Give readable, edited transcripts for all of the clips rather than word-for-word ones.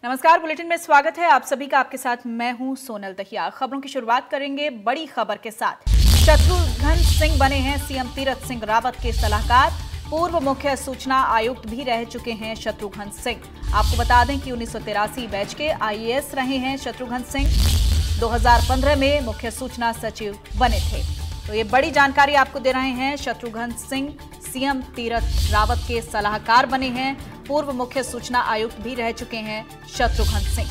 नमस्कार, बुलेटिन में स्वागत है आप सभी का। आपके साथ मैं हूं सोनल दहिया। खबरों की शुरुआत करेंगे बड़ी खबर के साथ। शत्रुघ्न सिंह बने हैं सीएम तीरथ सिंह रावत के सलाहकार। पूर्व मुख्य सूचना आयुक्त भी रह चुके हैं शत्रुघ्न सिंह। आपको बता दें कि 1983 बैच के आईएएस रहे हैं शत्रुघ्न सिंह। 2015 में मुख्य सूचना सचिव बने थे। तो ये बड़ी जानकारी आपको दे रहे हैं। शत्रुघ्न सिंह सीएम तीरथ रावत के सलाहकार बने हैं। पूर्व मुख्य सूचना आयुक्त भी रह चुके हैं शत्रुघ्न सिंह।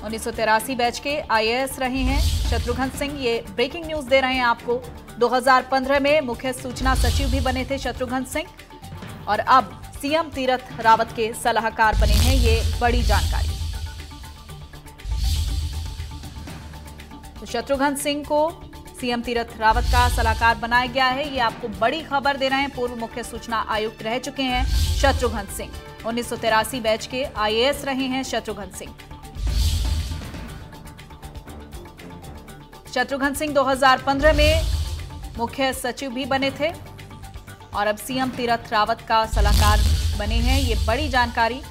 1983 बैच के आईएएस रहे हैं शत्रुघ्न सिंह। ये ब्रेकिंग न्यूज दे रहे हैं आपको। 2015 में मुख्य सूचना सचिव भी बने थे शत्रुघ्न सिंह और अब सीएम तीरथ रावत के सलाहकार बने हैं। ये बड़ी जानकारी। तो शत्रुघ्न सिंह को सीएम तीरथ रावत का सलाहकार बनाया गया है। ये आपको बड़ी खबर दे रहे हैं। पूर्व मुख्य सूचना आयुक्त रह चुके हैं शत्रुघ्न सिंह। 1983 बैच के आईएएस रहे हैं शत्रुघ्न सिंह। शत्रुघ्न सिंह 2015 में मुख्य सचिव भी बने थे और अब सीएम तीरथ रावत का सलाहकार बने हैं। ये बड़ी जानकारी।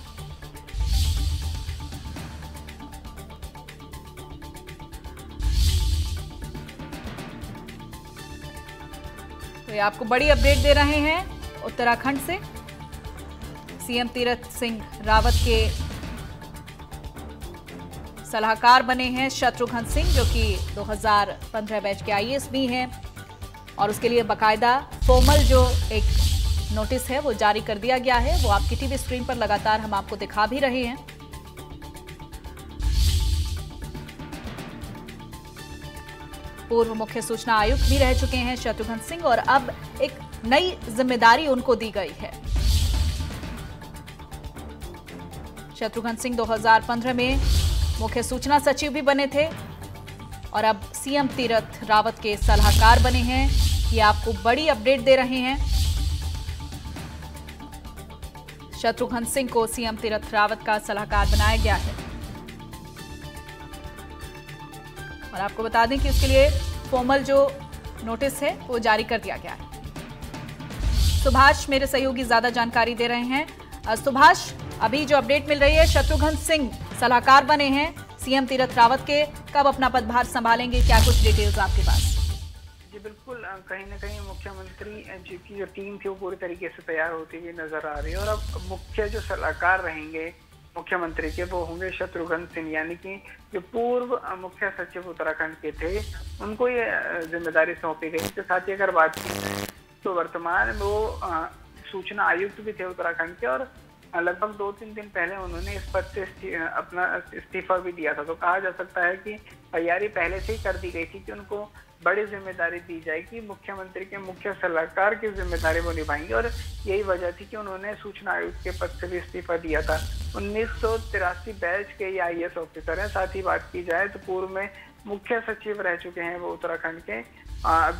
तो ये आपको बड़ी अपडेट दे रहे हैं उत्तराखंड से। सीएम तीरथ सिंह रावत के सलाहकार बने हैं शत्रुघ्न सिंह, जो कि 2015 बैच के आईएएस भी हैं और उसके लिए बाकायदा फॉर्मल जो एक नोटिस है वो जारी कर दिया गया है। वो आपकी टीवी स्क्रीन पर लगातार हम आपको दिखा भी रहे हैं। पूर्व मुख्य सूचना आयुक्त भी रह चुके हैं शत्रुघ्न सिंह और अब एक नई जिम्मेदारी उनको दी गई है। शत्रुघ्न सिंह 2015 में मुख्य सूचना सचिव भी बने थे और अब सीएम तीरथ रावत के सलाहकार बने हैं। ये आपको बड़ी अपडेट दे रहे हैं। शत्रुघ्न सिंह को सीएम तीरथ रावत का सलाहकार बनाया गया है और आपको बता दें कि उसके लिए फॉर्मल जो नोटिस है वो जारी कर दिया गया है। सुभाष मेरे सहयोगी ज्यादा जानकारी दे रहे हैं। सुभाष, अभी जो अपडेट मिल रही है, शत्रुघ्न सिंह सलाहकार बने हैं सीएम तीरथ रावत के। कब अपना पदभार संभालेंगे, क्या कुछ डिटेल्स आपके पास? जी बिल्कुल, कहीं ना कहीं मुख्यमंत्री जी की जो टीम थी वो पूरी तरीके से तैयार होती हुई नजर आ रही है और अब मुख्य जो सलाहकार रहेंगे मुख्यमंत्री के वो होंगे शत्रुघ्न सिंह, यानी कि जो पूर्व मुख्य सचिव उत्तराखंड के थे उनको ये जिम्मेदारी सौंपी गई। इसके साथ ही अगर बात की जाए तो वर्तमान वो सूचना आयुक्त भी थे उत्तराखंड के और लगभग 2-3 दिन पहले उन्होंने इस पद से अपना इस्तीफा भी दिया था। तो कहा जा सकता है कि तैयारी पहले से ही कर दी गई थी कि उनको बड़ी जिम्मेदारी दी जाएगी। मुख्यमंत्री के मुख्य सलाहकार की जिम्मेदारी वो निभाएंगे और यही वजह थी कि उन्होंने सूचना आयुक्त के पद से भी इस्तीफा दिया था। 1983 बैच के ये आईएएस ऑफिसर हैं। साथ ही बात की जाए तो पूर्व में मुख्य सचिव रह चुके हैं वो उत्तराखंड के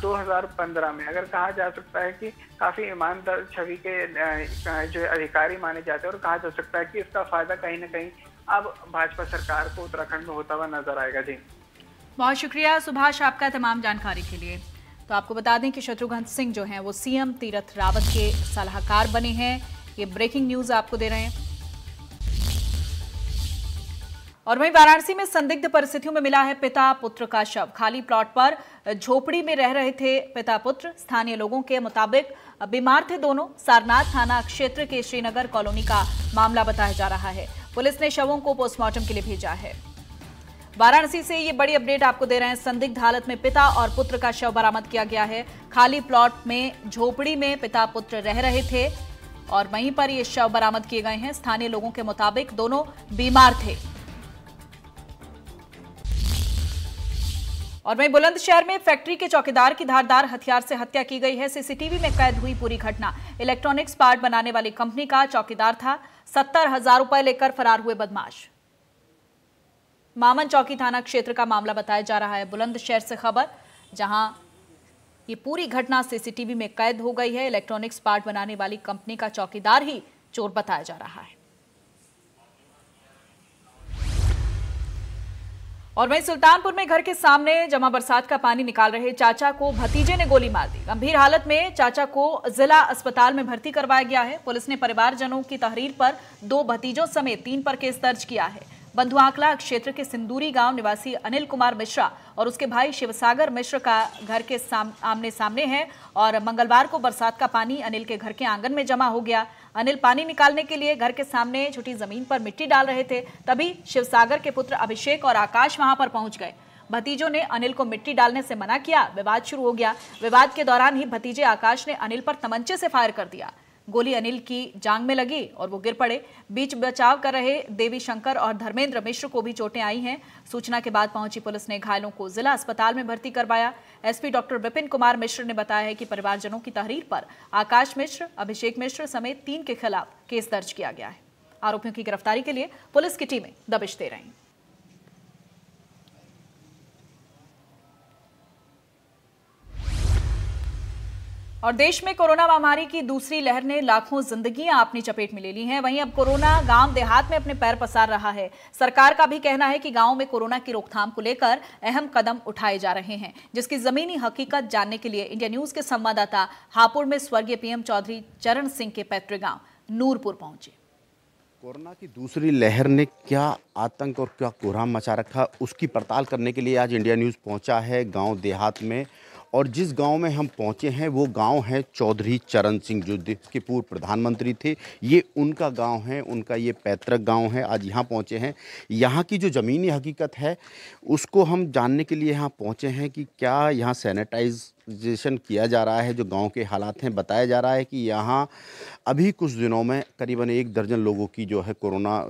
2015 में। अगर कहा जा सकता है कि काफी ईमानदार छवि के जो अधिकारी माने जाते हैं और कहा जा सकता है कि इसका फायदा कहीं ना कहीं अब भाजपा सरकार को उत्तराखंड में होता हुआ नजर आएगा। जी बहुत शुक्रिया सुभाष आपका तमाम जानकारी के लिए। तो आपको बता दें कि शत्रुघ्न सिंह जो हैं वो सीएम तीरथ रावत के सलाहकार बने हैं। ये ब्रेकिंग न्यूज आपको दे रहे हैं। और वहीं वाराणसी में संदिग्ध परिस्थितियों में मिला है पिता पुत्र का शव। खाली प्लॉट पर झोपड़ी में रह रहे थे पिता पुत्र। स्थानीय लोगों के मुताबिक बीमार थे दोनों। सारनाथ थाना क्षेत्र के श्रीनगर कॉलोनी का मामला बताया जा रहा है। पुलिस ने शवों को पोस्टमार्टम के लिए भेजा है। वाराणसी से ये बड़ी अपडेट आपको दे रहे हैं। संदिग्ध हालत में पिता और पुत्र का शव बरामद किया गया है। खाली प्लॉट में झोपड़ी में पिता पुत्र रह रहे थे और वहीं पर ये शव बरामद किए गए हैं। स्थानीय लोगों के मुताबिक दोनों बीमार थे। और वहीं बुलंदशहर में फैक्ट्री के चौकीदार की धारदार हथियार से हत्या की गई है। सीसीटीवी में कैद हुई पूरी घटना। इलेक्ट्रॉनिक्स पार्ट बनाने वाली कंपनी का चौकीदार था। 70,000 रुपए लेकर फरार हुए बदमाश। मामन चौकी थाना क्षेत्र का मामला बताया जा रहा है। बुलंदशहर से खबर, जहां ये पूरी घटना सीसीटीवी में कैद हो गई है। इलेक्ट्रॉनिक्स पार्ट बनाने वाली कंपनी का चौकीदार ही चोर बताया जा रहा है। और वहीं सुल्तानपुर में घर के सामने जमा बरसात का पानी निकाल रहे चाचा को भतीजे ने गोली मार दी। गंभीर हालत में चाचा को जिला अस्पताल में भर्ती करवाया गया है। पुलिस ने परिवारजनों की तहरीर पर 2 भतीजों समेत 3 पर केस दर्ज किया है। बंधु आंकला क्षेत्र के सिंदूरी गांव निवासी अनिल कुमार मिश्रा और उसके भाई शिवसागर मिश्र का घर के आमने सामने है और मंगलवार को बरसात का पानी अनिल के घर के आंगन में जमा हो गया। अनिल पानी निकालने के लिए घर के सामने छोटी जमीन पर मिट्टी डाल रहे थे, तभी शिवसागर के पुत्र अभिषेक और आकाश वहां पर पहुंच गए। भतीजों ने अनिल को मिट्टी डालने से मना किया। विवाद शुरू हो गया। विवाद के दौरान ही भतीजे आकाश ने अनिल पर तमंचे से फायर कर दिया। गोली अनिल की जांघ में लगी और वो गिर पड़े। बीच बचाव कर रहे देवी शंकर और धर्मेंद्र मिश्र को भी चोटें आई हैं। सूचना के बाद पहुंची पुलिस ने घायलों को जिला अस्पताल में भर्ती करवाया। एसपी डॉक्टर विपिन कुमार मिश्र ने बताया है कि परिवारजनों की तहरीर पर आकाश मिश्र, अभिषेक मिश्र समेत 3 के खिलाफ केस दर्ज किया गया है। आरोपियों की गिरफ्तारी के लिए पुलिस की टीमें दबिश दे रही हैं। और देश में कोरोना महामारी की दूसरी लहर ने लाखों जिंदगियां अपनी चपेट में ले ली हैं। वहीं अब कोरोना गांव देहात में अपने पैर पसार रहा है। सरकार का भी कहना है कि गांव में कोरोना की रोकथाम को लेकर अहम कदम उठाए जा रहे हैं, जिसकी जमीनी हकीकत जानने के लिए इंडिया न्यूज के संवाददाता हापुड़ में स्वर्गीय पीएम चौधरी चरण सिंह के पैतृक गांव नूरपुर पहुंचे। कोरोना की दूसरी लहर ने क्या आतंक और क्या कोहराम मचा रखा, उसकी पड़ताल करने के लिए आज इंडिया न्यूज़ पहुंचा है गांव देहात में। और जिस गांव में हम पहुंचे हैं वो गांव है चौधरी चरण सिंह, जो देश के पूर्व प्रधानमंत्री थे। ये उनका गांव है, उनका ये पैतृक गांव है। आज यहाँ पहुंचे हैं। यहाँ की जो ज़मीनी हकीकत है उसको हम जानने के लिए यहाँ पहुंचे हैं कि क्या यहाँ सैनिटाइजेशन किया जा रहा है। जो गांव के हालात हैं, बताया जा रहा है कि यहाँ अभी कुछ दिनों में करीबन 1 दर्जन लोगों की जो है कोरोना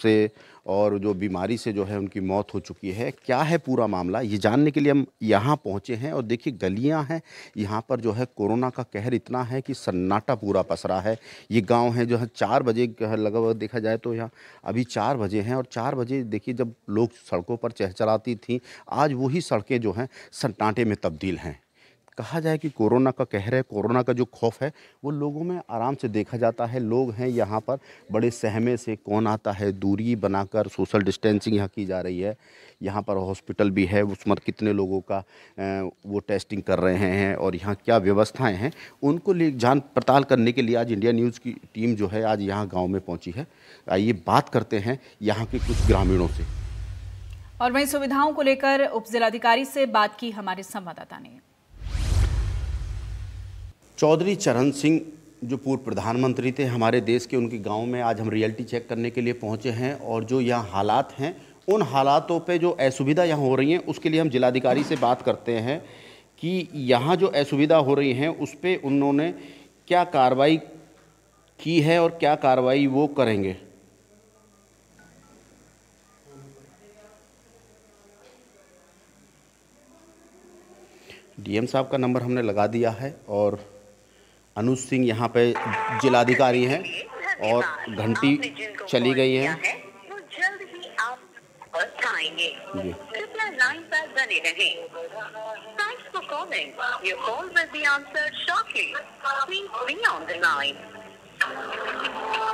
से और जो बीमारी से जो है उनकी मौत हो चुकी है। क्या है पूरा मामला, ये जानने के लिए हम यहाँ पहुँचे हैं। और देखिए गलियाँ हैं यहाँ पर, जो है कोरोना का कहर इतना है कि सन्नाटा पूरा पसरा है। ये गांव है जो है 4 बजे लगभग देखा जाए तो यहाँ अभी 4 बजे हैं। और 4 बजे देखिए जब लोग सड़कों पर चहचहाती थीं, आज वही सड़कें जो हैं सन्नाटे में तब्दील हैं। कहा जाए कि कोरोना का कहर है, कोरोना का जो खौफ है वो लोगों में आराम से देखा जाता है। लोग हैं यहाँ पर बड़े सहमे से, कौन आता है, दूरी बनाकर सोशल डिस्टेंसिंग यहाँ की जा रही है। यहाँ पर हॉस्पिटल भी है, उसमें कितने लोगों का वो टेस्टिंग कर रहे हैं और यहाँ क्या व्यवस्थाएं हैं, उनको जान पड़ताल करने के लिए आज इंडिया न्यूज़ की टीम जो है आज यहाँ गाँव में पहुँची है। आइए बात करते हैं यहाँ के कुछ ग्रामीणों से। और वहीं सुविधाओं को लेकर उप जिलाधिकारी से बात की हमारे संवाददाता ने। चौधरी चरण सिंह जो पूर्व प्रधानमंत्री थे हमारे देश के, उनके गांव में आज हम रियलिटी चेक करने के लिए पहुंचे हैं। और जो यहाँ हालात हैं, उन हालातों पे जो असुविधा यहाँ हो रही हैं उसके लिए हम जिलाधिकारी से बात करते हैं कि यहाँ जो असुविधा हो रही हैं उस पर उन्होंने क्या कार्रवाई की है और क्या कार्रवाई वो करेंगे। डीएम साहब का नंबर हमने लगा दिया है और अनुज सिंह यहाँ पे जिलाधिकारी हैं और घंटी चली गई है। वो जल्द ही आप आएंगे। कृपया लाइन पर बने रहें। Thanks for calling. Your call will be answered shortly. Please be on the line.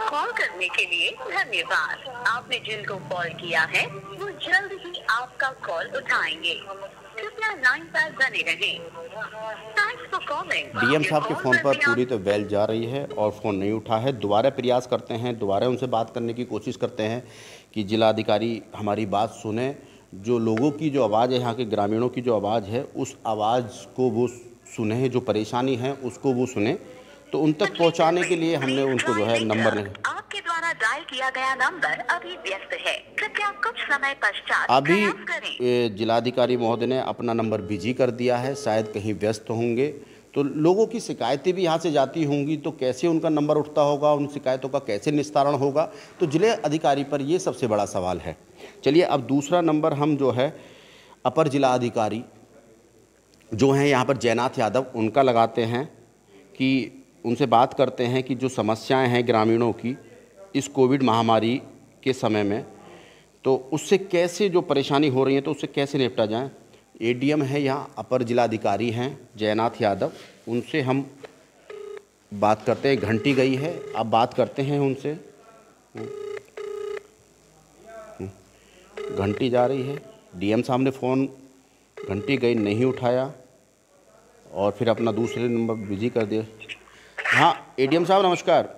Call करने के लिए धन्यवाद। आपने जिनको कॉल किया है वो जल्द ही आपका कॉल उठाएंगे। कृपया लाइन पर बने रहें। Thanks for calling. डीएम साहब के फ़ोन पर पूरी तो बेल जा रही है और फ़ोन नहीं उठा है। दोबारा प्रयास करते हैं, दोबारा उनसे बात करने की कोशिश करते हैं कि जिलाधिकारी हमारी बात सुने। जो लोगों की जो आवाज़ है, यहाँ के ग्रामीणों की जो आवाज़ है, उस आवाज़ को वो सुने, जो परेशानी है उसको वो सुने। तो उन तक पहुंचाने के लिए हमने उनको जो है नंबर नहीं, आपके द्वारा डायल किया गया नंबर अभी व्यस्त है, कृपया कुछ समय पश्चात अभी जिलाधिकारी महोदय ने अपना नंबर बिजी कर दिया है, शायद कहीं व्यस्त होंगे। तो लोगों की शिकायतें भी यहाँ से जाती होंगी, तो कैसे उनका नंबर उठता होगा, उन शिकायतों का कैसे निस्तारण होगा, तो जिले अधिकारी पर ये सबसे बड़ा सवाल है। चलिए अब दूसरा नंबर हम जो है अपर जिला अधिकारी जो हैं यहाँ पर जयनाथ यादव, उनका लगाते हैं कि उनसे बात करते हैं कि जो समस्याएं हैं ग्रामीणों की इस कोविड महामारी के समय में, तो उससे कैसे जो परेशानी हो रही है तो उससे कैसे निपटा जाए। एडीएम है यहाँ, अपर जिलाधिकारी हैं जयनाथ यादव, उनसे हम बात करते हैं। घंटी गई है, अब बात करते हैं उनसे। घंटी जा रही है, डीएम साहब ने फ़ोन घंटी गई, नहीं उठाया और फिर अपना दूसरे नंबर बिजी कर दिया। हाँ एडीएम साहब नमस्कार।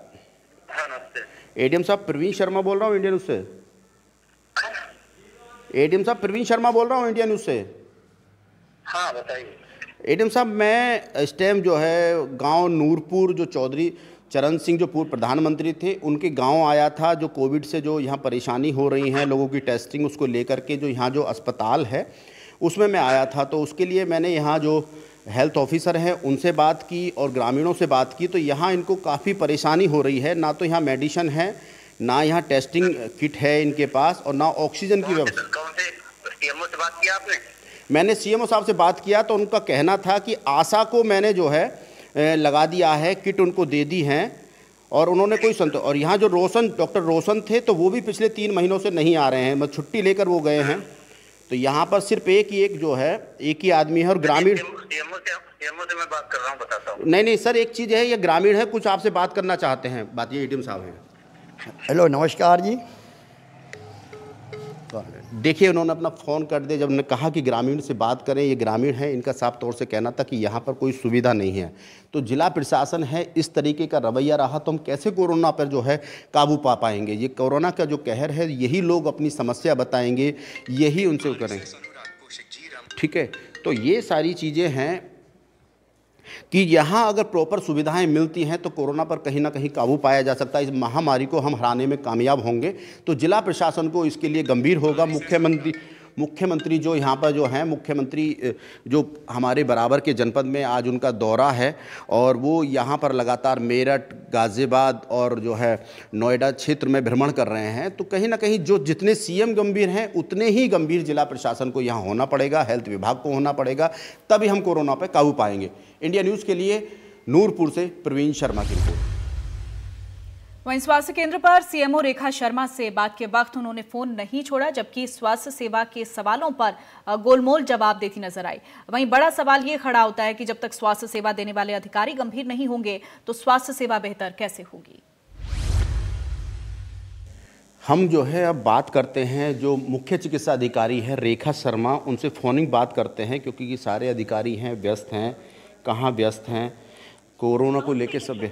हाँ नमस्ते। एडीएम साहब प्रवीण शर्मा बोल रहा हूँ इंडिया न्यूज़ से। एडीएम साहब प्रवीण शर्मा बोल रहा हूँ इंडिया न्यूज़ से। हाँ बताइए। एडीएम साहब मैं इस टाइम जो है गांव नूरपुर, जो चौधरी चरण सिंह जो पूर्व प्रधानमंत्री थे उनके गांव आया था, जो कोविड से जो यहाँ परेशानी हो रही है लोगों की टेस्टिंग उसको लेकर के, जो यहाँ जो अस्पताल है उसमें मैं आया था। तो उसके लिए मैंने यहाँ जो हेल्थ ऑफिसर हैं उनसे बात की और ग्रामीणों से बात की। तो यहाँ इनको काफ़ी परेशानी हो रही है, ना तो यहाँ मेडिसिन है, ना यहाँ टेस्टिंग किट है इनके पास और ना ऑक्सीजन की व्यवस्था। कौन से सीएमओ से बात किया आपने? मैंने सीएमओ साहब से बात किया तो उनका कहना था कि आशा को मैंने जो है लगा दिया है, किट उनको दे दी हैं और उन्होंने कोई और यहाँ जो डॉक्टर रोशन थे तो वो भी पिछले 3 महीनों से नहीं आ रहे हैं, मतलब छुट्टी लेकर वो गए हैं। तो यहाँ पर सिर्फ एक ही आदमी है और ग्रामीण। सीएमओ से मैं बात कर रहा हूँ, बताता हूँ। नहीं सर, एक चीज़ है, ये ग्रामीण है, कुछ आपसे बात करना चाहते हैं। बात ये एडीएम साहब हैं। हेलो नमस्कार जी। देखिए उन्होंने अपना फ़ोन कर दिया जब ने कहा कि ग्रामीण से बात करें। ये ग्रामीण है, इनका साफ तौर से कहना था कि यहाँ पर कोई सुविधा नहीं है। तो जिला प्रशासन है इस तरीके का रवैया रहा तो हम कैसे कोरोना पर जो है काबू पा पाएंगे। ये कोरोना का जो कहर है यही लोग अपनी समस्या बताएंगे, यही उनसे करेंगे। ठीक है, तो ये सारी चीज़ें हैं कि यहाँ अगर प्रॉपर सुविधाएं मिलती हैं तो कोरोना पर कहीं ना कहीं काबू पाया जा सकता है। इस महामारी को हम हराने में कामयाब होंगे। तो जिला प्रशासन को इसके लिए गंभीर होगा। मुख्यमंत्री जो यहाँ पर जो हैं, मुख्यमंत्री जो हमारे बराबर के जनपद में आज उनका दौरा है और वो यहाँ पर लगातार मेरठ, गाज़ियाबाद और जो है नोएडा क्षेत्र में भ्रमण कर रहे हैं। तो कहीं ना कहीं जो जितने सीएम गंभीर हैं उतने ही गंभीर जिला प्रशासन को यहाँ होना पड़ेगा, हेल्थ विभाग को होना पड़ेगा, तभी हम कोरोना पर काबू पाएंगे। इंडिया न्यूज़ के लिए नूरपुर से प्रवीण शर्मा की रिपोर्ट। वहीं स्वास्थ्य केंद्र पर सीएमओ रेखा शर्मा से बात के वक्त उन्होंने फोन नहीं छोड़ा, जबकि स्वास्थ्य सेवा के सवालों पर गोलमोल जवाब देती नजर आई। वहीं बड़ा सवाल ये खड़ा होता है कि जब तक स्वास्थ्य सेवा देने वाले अधिकारी गंभीर नहीं होंगे तो स्वास्थ्य सेवा बेहतर कैसे होगी। हम जो है अब बात करते हैं जो मुख्य चिकित्सा अधिकारी है रेखा शर्मा, उनसे फोनिंग बात करते हैं क्योंकि ये सारे अधिकारी हैं, व्यस्त हैं। कहाँ व्यस्त हैं? कोरोना को लेकर सब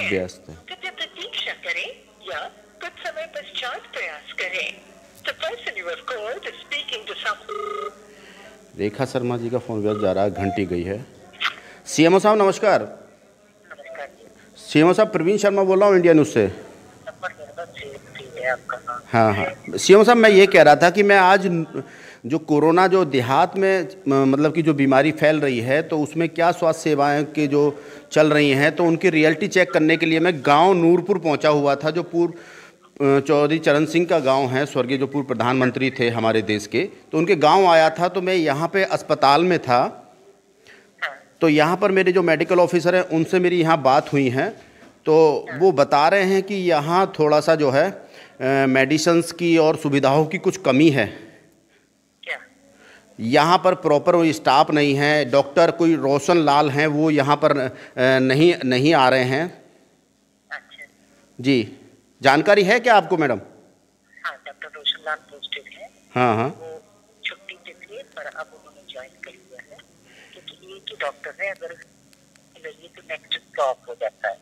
व्यस्त है। कृपया प्रतीक्षा करें या कुछ समय पश्चात प्रयास करें। The person you have called is speaking to someone. Rekha Sharma ji का फोन व्यस्त जा रहा है, घंटी गई है। सीएमओ साहब नमस्कार। सीएमओ साहब प्रवीण शर्मा बोल रहा हूँ इंडिया न्यूज़ से। हाँ सीएमओ साहब मैं ये कह रहा था कि मैं आज जो कोरोना जो देहात में मतलब कि जो बीमारी फैल रही है तो उसमें क्या स्वास्थ्य सेवाएं के जो चल रही हैं तो उनकी रियलिटी चेक करने के लिए मैं गांव नूरपुर पहुंचा हुआ था, जो पूर्व चौधरी चरण सिंह का गांव है, स्वर्गीय जो पूर्व प्रधानमंत्री थे हमारे देश के, तो उनके गांव आया था। तो मैं यहाँ पे अस्पताल में था, तो यहाँ पर मेरे जो मेडिकल ऑफिसर हैं उनसे मेरी यहाँ बात हुई है। तो वो बता रहे हैं कि यहाँ थोड़ा सा जो है मेडिसिन्स की और सुविधाओं की कुछ कमी है। यहाँ पर प्रॉपर स्टाफ नहीं है, डॉक्टर कोई रोशन लाल हैं वो यहाँ पर नहीं आ रहे हैं। अच्छा जी, जानकारी है क्या आपको मैडम? हाँ, डॉक्टर रोशन लाल पोस्टेड है। हाँ वो छुट्टी पे थे पर अब उन्होंने ज्वाइन कर लिया है क्योंकि एक ही डॉक्टर है, अगर ये तो नेक्स्ट वीक ऑफ हो जाता है।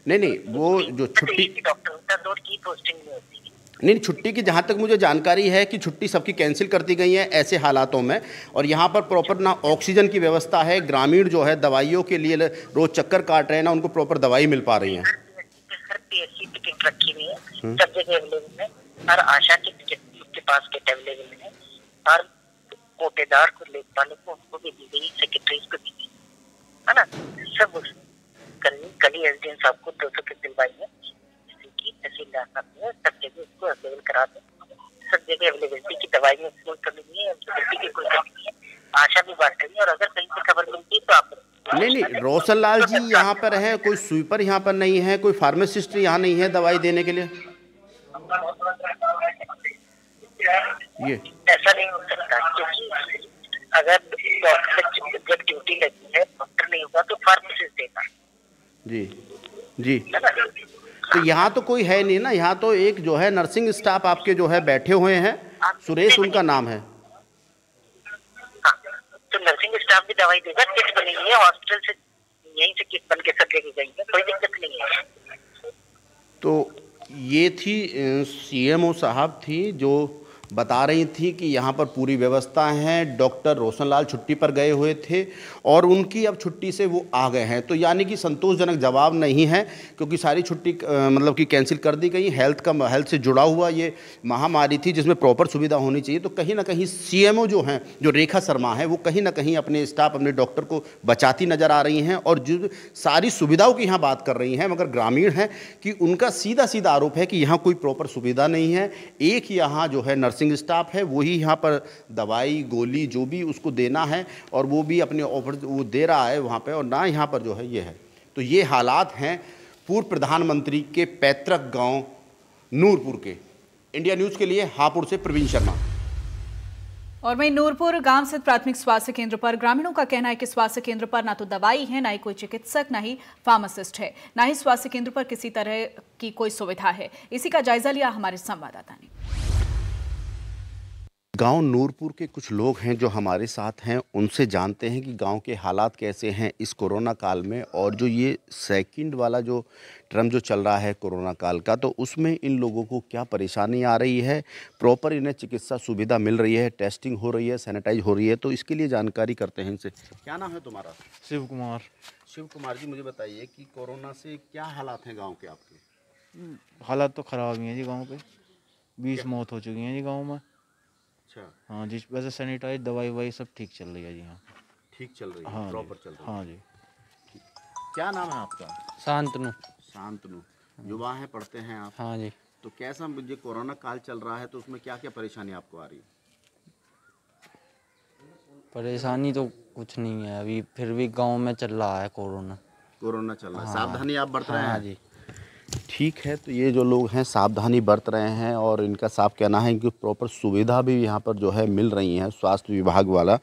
नहीं वो जो छुट्टी डॉक्टर होता है, की पोस्टिंग में होती है। नहीं, छुट्टी की जहाँ तक मुझे जानकारी है कि छुट्टी सबकी कैंसिल कर दी गई है ऐसे हालातों में। और यहाँ पर प्रॉपर ना ऑक्सीजन की व्यवस्था है, ग्रामीण जो है दवाइयों के लिए रोज चक्कर काट रहे हैं, ना उनको प्रॉपर दवाई मिल पा रही है। हर पीएससी टिकट रखी हुई है, सब जगह अवेलेबल है। हर आशा की टिकट उसके पास टिकट अवेलेबल है। हर कोटेदार को, लेखपालों को, उनको भी दी गई, सेक्रेटरीज को दी गई है ना। सब कल ही एसडीएम साहब को 200 किट दिलवाई है, तहसीलदार साहब ने सब जगह उसको अवेलेबल करा दे। सब जगह अवेलेबिलिटी की दवाइयाँ कर ली है, अवेलेबिलिटी की कोई कमी नहीं है। आशा भी बांट रही है और अगर कहीं से खबर मिलती है तो आप नहीं रोशन लाल जी यहाँ पर है, कोई स्वीपर यहाँ पर नहीं है, कोई फार्मासिस्ट यहाँ नहीं है दवाई देने के लिए। ये ऐसा नहीं हो सकता क्योंकि अगर डॉक्टर जब ड्यूटी लगी है डॉक्टर नहीं होगा तो फार्मासिस्ट देगा जी। जी। है ना। तो यहाँ तो कोई है नहीं ना, यहाँ तो एक जो है नर्सिंग स्टाफ आपके जो है बैठे हुए हैं, सुरेश उनका नाम है। हाँ, तो नर्सिंग स्टाफ भी दवाई देगा, किट बनी हुई है हॉस्पिटल से, यहीं से किट बन के सब लेके जाएंगे, कोई दिक्कत नहीं है। तो ये थी सीएमओ साहब थी जो बता रही थी कि यहाँ पर पूरी व्यवस्था है। डॉक्टर रोशनलाल छुट्टी पर गए हुए थे और उनकी अब छुट्टी से वो आ गए हैं, तो यानी कि संतोषजनक जवाब नहीं है, क्योंकि सारी छुट्टी मतलब कि कैंसिल कर दी गई। हेल्थ से जुड़ा हुआ ये महामारी थी जिसमें प्रॉपर सुविधा होनी चाहिए। तो कहीं ना कहीं सीएमओ जो हैं, जो रेखा शर्मा है, वो कहीं ना कहीं अपने स्टाफ, अपने डॉक्टर को बचाती नज़र आ रही हैं और जो सारी सुविधाओं की यहाँ बात कर रही हैं, मगर ग्रामीण हैं कि उनका सीधा सीधा आरोप है कि यहाँ कोई प्रॉपर सुविधा नहीं है। एक यहाँ जो है नर्सिंग स्टाफ है, वही यहाँ पर दवाई गोली जो भी उसको देना है और वो भी अपने ऑफर वो दे रहा है वहाँ पे, और ना यहाँ पर जो है ये है। तो ये हालात हैं पूर्व प्रधानमंत्री के पैतृक गांव नूरपुर के। इंडिया न्यूज़ के लिए हापुड़ से प्रवीण शर्मा। और वहीं नूरपुर गांव स्थित प्राथमिक स्वास्थ्य केंद्र पर ग्रामीणों का कहना है कि स्वास्थ्य केंद्र पर ना तो दवाई है, ना ही कोई चिकित्सक, ना ही फार्मासिस्ट है, ना ही स्वास्थ्य केंद्र पर किसी तरह की कोई सुविधा है। इसी का जायजा लिया हमारे संवाददाता ने। गांव नूरपुर के कुछ लोग हैं जो हमारे साथ हैं, उनसे जानते हैं कि गांव के हालात कैसे हैं इस कोरोना काल में, और जो ये सेकंड वाला जो टर्म जो चल रहा है कोरोना काल का, तो उसमें इन लोगों को क्या परेशानी आ रही है, प्रॉपर इन्हें चिकित्सा सुविधा मिल रही है, टेस्टिंग हो रही है, सैनिटाइज हो रही है। तो इसके लिए जानकारी करते हैं इनसे। क्या नाम है तुम्हारा? शिव कुमार। शिव कुमार जी, मुझे बताइए कि कोरोना से क्या हालात हैं गाँव के आपके? हालात तो ख़राब ही हैं जी गांव पे, 20 मौत हो चुकी हैं जी गांव में। अच्छा। हाँ जी, वैसे सैनिटाइज दवाई ववाई सब ठीक चल रही है जी। हाँ ठीक चल रही है, हाँ प्रॉपर चल रही है। हाँ जी। क्या नाम है आपका? शांतनु। शांतनु, युवा है, पढ़ते हैं आप? हाँ जी। तो कैसा मुझे कोरोना काल चल रहा है, तो उसमें क्या क्या परेशानी आपको आ रही है? परेशानी तो कुछ नहीं है अभी, फिर भी गांव में चल रहा है कोरोना। कोरोना चल रहा है, हाँ। सावधानी आप बरत रहे हैं? हाँ जी। ठीक है, तो ये जो लोग हैं सावधानी बरत रहे हैं और इनका साफ कहना है कि प्रॉपर सुविधा भी यहाँ पर जो है मिल रही है, स्वास्थ्य विभाग वाला,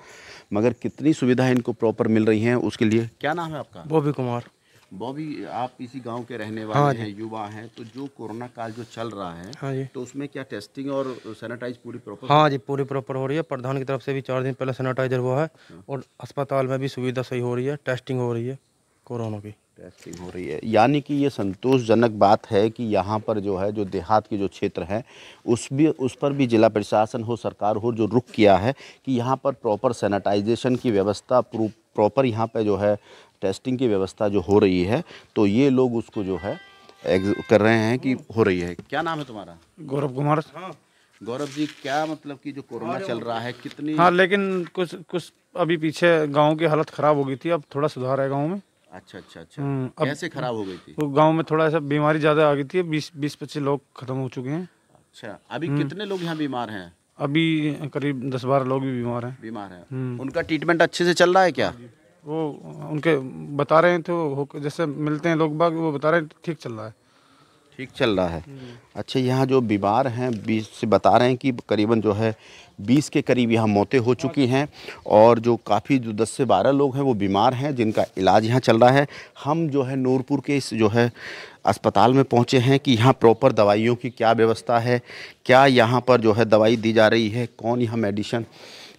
मगर कितनी सुविधा इनको प्रॉपर मिल रही हैं उसके लिए। क्या नाम है आपका? बॉबी कुमार। बॉबी, आप इसी गांव के रहने हाँ वाले हैं, युवा हैं, तो जो कोरोना काल जो चल रहा है, हाँ जी, तो उसमें क्या टेस्टिंग और सैनिटाइज पूरी प्रॉपर? हाँ जी, पूरी प्रॉपर हो रही है। प्रधान की तरफ से भी 4 दिन पहले सैनिटाइजर हुआ है और अस्पताल में भी सुविधा सही हो रही है, टेस्टिंग हो रही है, कोरोना की टेस्टिंग हो रही है। यानी कि ये संतोषजनक बात है कि यहाँ पर जो है, जो देहात के जो क्षेत्र हैं उस पर भी जिला प्रशासन हो, सरकार हो, जो रुख किया है कि यहाँ पर प्रॉपर सैनिटाइजेशन की व्यवस्था, प्रॉपर यहाँ पे जो है टेस्टिंग की व्यवस्था जो हो रही है, तो ये लोग उसको जो है कर रहे हैं कि हो रही है। क्या नाम है तुम्हारा? गौरव कुमार। हाँ गौरव जी, क्या मतलब कि जो कोरोना चल रहा है कितनी? हाँ, लेकिन कुछ अभी पीछे गांव की हालत ख़राब हो गई थी, अब थोड़ा सुधार है गांव में। अच्छा अच्छा अच्छा। अब कैसे खराब हो गई थी? तो गांव में थोड़ा सा बीमारी ज़्यादा आ गई थी, 20-25 लोग खत्म हो चुके हैं। अच्छा, अभी कितने लोग यहाँ बीमार हैं? अभी करीब 10-12 लोग भी बीमार हैं। बीमार हैं। उनका ट्रीटमेंट अच्छे से चल रहा है क्या? वो उनके बता रहे हैं, तो जैसे मिलते हैं लोग बाग, वो बता रहे हैं ठीक चल रहा है। ठीक चल रहा है। अच्छा, यहाँ जो बीमार हैं 20 से बता रहे हैं कि करीबन जो है 20 के करीब यहाँ मौतें हो चुकी हैं, और जो काफ़ी जो 10 से 12 लोग हैं वो बीमार हैं जिनका इलाज यहाँ चल रहा है। हम जो है नूरपुर के इस जो है अस्पताल में पहुँचे हैं कि यहाँ प्रॉपर दवाइयों की क्या व्यवस्था है, क्या यहाँ पर जो है दवाई दी जा रही है, कौन यहाँ मेडिसिन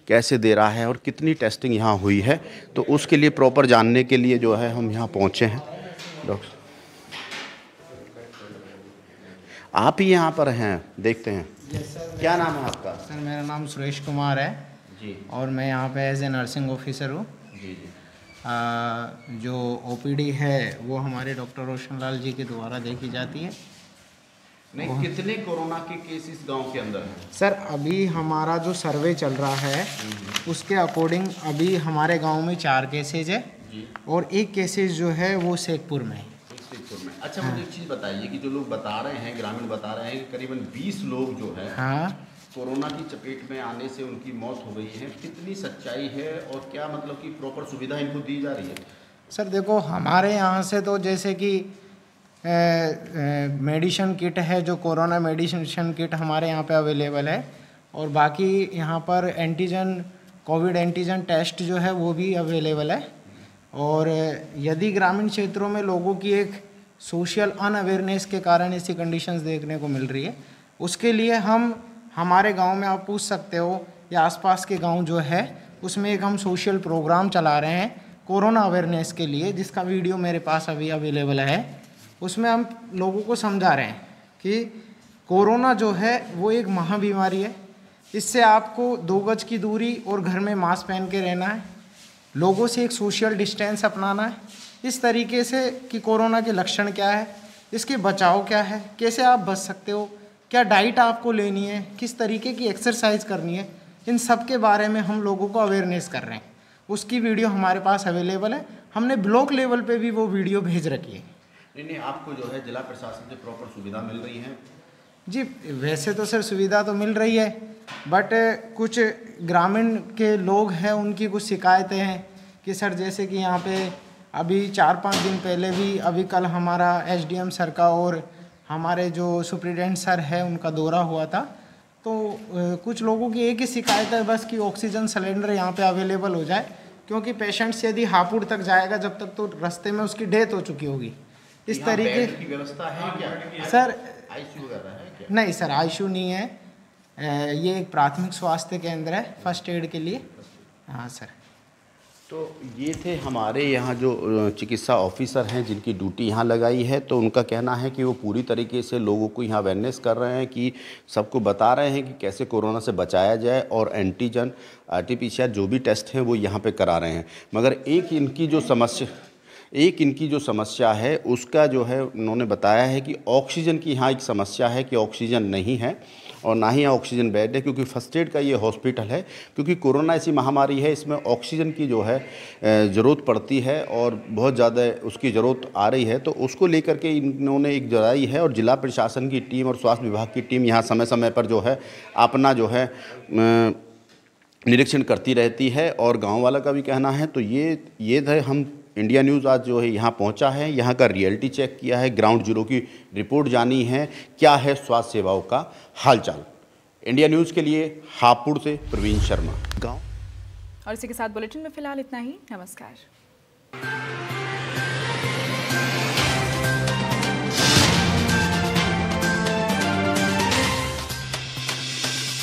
कैसे दे रहा है और कितनी टेस्टिंग यहाँ हुई है, तो उसके लिए प्रॉपर जानने के लिए जो है हम यहाँ पहुँचे हैं। डॉक्टर, आप ही यहाँ पर हैं, देखते हैं। क्या नाम है आपका? सर, मेरा नाम सुरेश कुमार है जी। और मैं यहाँ पे एज ए नर्सिंग ऑफिसर हूँ। जी जी। जो ओपीडी है वो हमारे डॉक्टर रोशनलाल जी के द्वारा देखी जाती है। नहीं, कितने कोरोना के केसेस गांव के अंदर हैं? सर, अभी हमारा जो सर्वे चल रहा है उसके अकॉर्डिंग अभी हमारे गांव में 4 केसेज है और 1 केसेज जो है वो शेखपुर में है। अच्छा, मुझे एक चीज़ बताइए कि जो लोग बता रहे हैं, ग्रामीण बता रहे हैं कि करीबन 20 लोग जो है हाँ, कोरोना की चपेट में आने से उनकी मौत हो गई है, कितनी सच्चाई है और क्या मतलब कि प्रॉपर सुविधा इनको दी जा रही है? सर देखो, हमारे यहाँ से तो जैसे कि मेडिसिन किट है, जो कोरोना मेडिसिन किट हमारे यहाँ पे अवेलेबल है, और बाकी यहाँ पर कोविड एंटीजन टेस्ट जो है वो भी अवेलेबल है। और यदि ग्रामीण क्षेत्रों में लोगों की एक सोशल अनअवेयरनेस के कारण ऐसी कंडीशंस देखने को मिल रही है। उसके लिए हम हमारे गांव में आप पूछ सकते हो या आसपास के गांव जो है उसमें एक हम सोशल प्रोग्राम चला रहे हैं कोरोना अवेयरनेस के लिए, जिसका वीडियो मेरे पास अभी अवेलेबल है। उसमें हम लोगों को समझा रहे हैं कि कोरोना जो है वो एक महाबीमारी है, इससे आपको 2 गज की दूरी और घर में मास्क पहन के रहना है, लोगों से एक सोशल डिस्टेंस अपनाना है, इस तरीके से कि कोरोना के लक्षण क्या है, इसके बचाव क्या है, कैसे आप बच सकते हो, क्या डाइट आपको लेनी है, किस तरीके की एक्सरसाइज करनी है, इन सब के बारे में हम लोगों को अवेयरनेस कर रहे हैं। उसकी वीडियो हमारे पास अवेलेबल है, हमने ब्लॉक लेवल पे भी वो वीडियो भेज रखी है। नहीं, आपको जो है जिला प्रशासन से प्रॉपर सुविधा मिल रही है? जी, वैसे तो सर सुविधा तो मिल रही है, बट कुछ ग्रामीण के लोग हैं उनकी कुछ शिकायतें हैं कि सर जैसे कि यहाँ पे अभी 4-5 दिन पहले भी अभी कल हमारा एसडीएम सर का और हमारे जो सुप्रिटेंडेंट सर है उनका दौरा हुआ था, तो कुछ लोगों की एक ही शिकायत है बस कि ऑक्सीजन सिलेंडर यहाँ पे अवेलेबल हो जाए, क्योंकि पेशेंट्स यदि हापुड़ तक जाएगा जब तक तो रास्ते में उसकी डेथ हो चुकी होगी। इस तरीके की व्यवस्था है क्या सर? आईसीयू वगैरह है क्या? नहीं सर, आईसीयू नहीं है, ये एक प्राथमिक स्वास्थ्य केंद्र है फर्स्ट एड के लिए। हाँ सर। तो ये थे हमारे यहाँ जो चिकित्सा ऑफिसर हैं जिनकी ड्यूटी यहाँ लगाई है, तो उनका कहना है कि वो पूरी तरीके से लोगों को यहाँ अवेयरनेस कर रहे हैं, कि सबको बता रहे हैं कि कैसे कोरोना से बचाया जाए, और एंटीजन आरटीपीसीआर जो भी टेस्ट हैं वो यहाँ पे करा रहे हैं। मगर एक इनकी जो समस्या है उसका जो है उन्होंने बताया है कि ऑक्सीजन की यहाँ एक समस्या है कि ऑक्सीजन नहीं है और ना ही यहाँ ऑक्सीजन बेड है, क्योंकि फर्स्ट एड का ये हॉस्पिटल है। क्योंकि कोरोना ऐसी महामारी है, इसमें ऑक्सीजन की जो है ज़रूरत पड़ती है और बहुत ज़्यादा उसकी ज़रूरत आ रही है, तो उसको लेकर के इन्होंने एक जराई है। और जिला प्रशासन की टीम और स्वास्थ्य विभाग की टीम यहाँ समय समय पर जो है अपना जो है निरीक्षण करती रहती है। और गाँव वाला का भी कहना है। तो ये थे हम इंडिया न्यूज़ आज जो है यहाँ पहुँचा है, यहाँ का रियलिटी चेक किया है, ग्राउंड जीरो की रिपोर्ट जानी है, क्या है स्वास्थ्य सेवाओं का हालचाल। इंडिया न्यूज़ के लिए हापुड़ से प्रवीण शर्मा गाँव। और इसी के साथ बुलेटिन में फिलहाल इतना ही। नमस्कार।